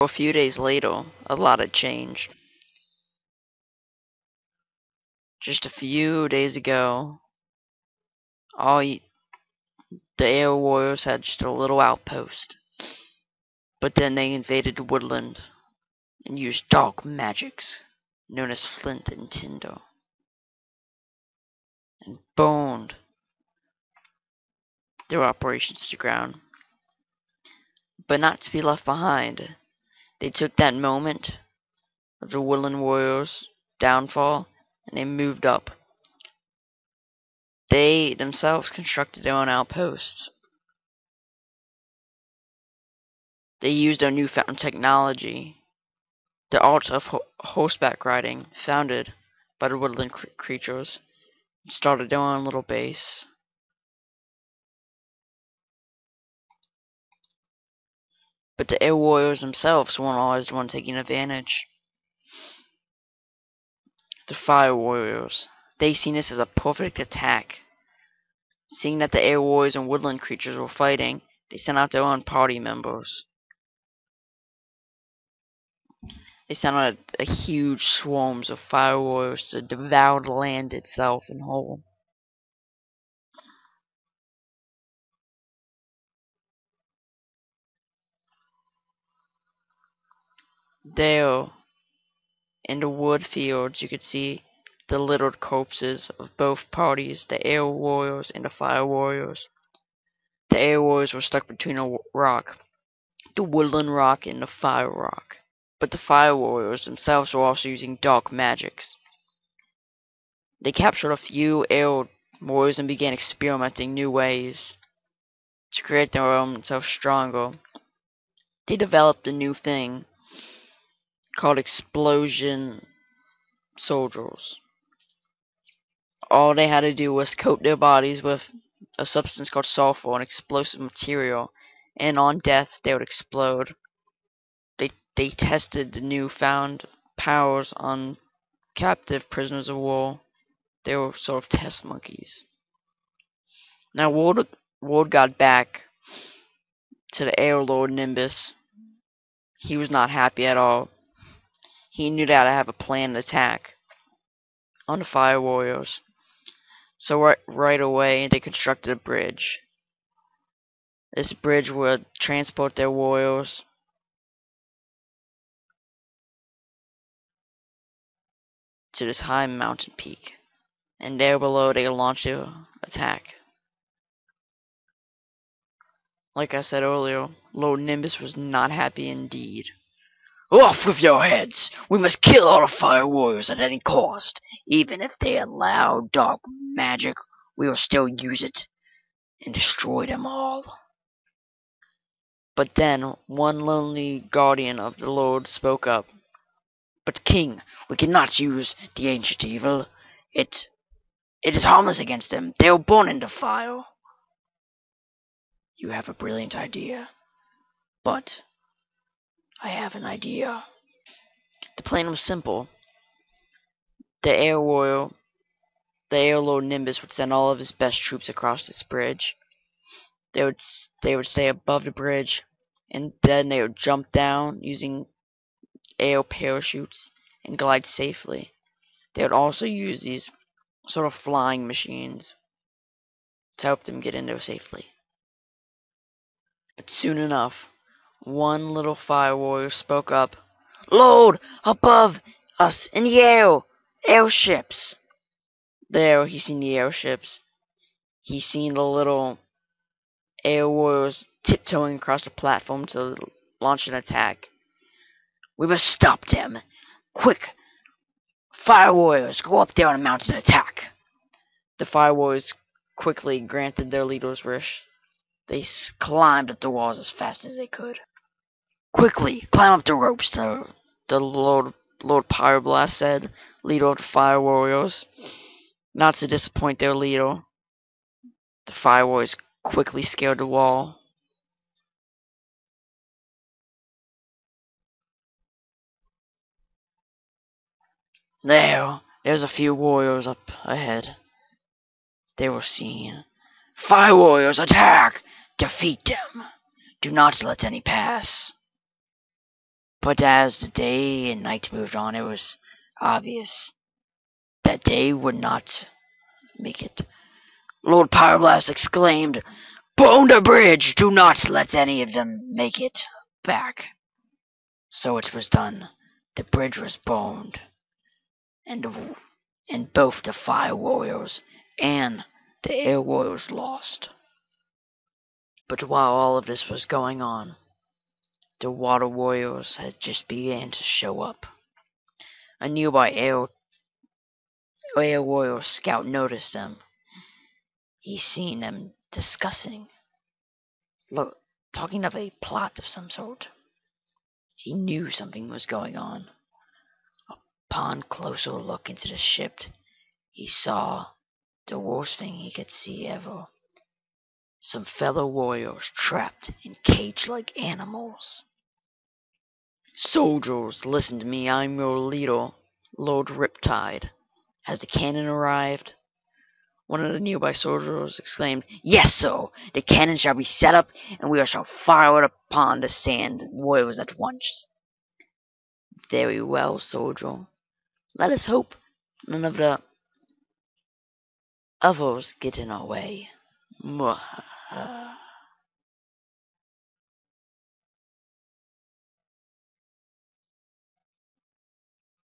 A few days later, a lot had changed. Just a few days ago, all the air warriors had just a little outpost. But then they invaded the woodland and used dark magics known as flint and tinder and burned their operations to ground. But not to be left behind, they took that moment of the woodland warriors' downfall and they moved up. They themselves constructed their own outpost. They used their newfound technology, the art of horseback riding, founded by the woodland creatures, and started their own little base. But the air warriors themselves weren't always the ones taking advantage. The fire warriors, they seen this as a perfect attack. Seeing that the air warriors and woodland creatures were fighting, they sent out their own party members. They sent out a huge swarms of fire warriors to devour the land itself in whole. There, in the wood fields, you could see the littered corpses of both parties, the air warriors and the fire warriors. The air warriors were stuck between a rock, the woodland rock and the fire rock. But the fire warriors themselves were also using dark magics. They captured a few air warriors and began experimenting new ways to create their own self stronger. They developed a new thing called explosion soldiers. All they had to do was coat their bodies with a substance called sulfur, an explosive material, and on death they would explode. They tested the newfound powers on captive prisoners of war. They were sort of test monkeys. Now word got back to the Air Lord Nimbus. He was not happy at all. He knew how to have a planned attack on the Fire Warriors. So right away they constructed a bridge. This bridge would transport their warriors to this high mountain peak. And there below they launched their attack. Like I said earlier, Lord Nimbus was not happy indeed. "Off with your heads! We must kill all the fire warriors at any cost. Even if they allow dark magic, we will still use it and destroy them all." But then one lonely guardian of the Lord spoke up. "But King, we cannot use the ancient evil. It is harmless against them. They are born into fire." "You have a brilliant idea, but I have an idea." The plan was simple. The air warrior, the air lord Nimbus would send all of his best troops across this bridge. They would stay above the bridge, and then they would jump down using air parachutes and glide safely. They would also use these sort of flying machines to help them get in there safely. But soon enough, one little fire warrior spoke up. "Lord, above us in the air, airships." There he seen the airships. He seen the little air warriors tiptoeing across the platform to launch an attack. "We must stop them. Quick, fire warriors, go up there on the mountain and attack." The fire warriors quickly granted their leader's wish. They climbed up the walls as fast as they could. "Quickly, climb up the ropes," the Lord Pyroblast said, leader of the fire warriors. Not to disappoint their leader, the fire warriors quickly scaled the wall. There's a few warriors up ahead. They were seen. "Fire warriors, attack! Defeat them! Do not let any pass." But as the day and night moved on, it was obvious that they would not make it. Lord Pyroblast exclaimed, "Burn the bridge! Do not let any of them make it back." So it was done. The bridge was burned, and both the fire warriors and the air warriors lost. But while all of this was going on, the water warriors had just began to show up. A nearby air warrior scout noticed them. He seen them discussing, talking of a plot of some sort. He knew something was going on. Upon closer look into the ship, he saw the worst thing he could see ever. Some fellow warriors trapped in cage-like animals. "Soldiers, listen to me. I'm your leader, Lord Riptide. Has the cannon arrived?" One of the nearby soldiers exclaimed, "Yes, sir! The cannon shall be set up, and we shall fire it upon the sand warriors at once." "Very well, soldier. Let us hope none of the others get in our way."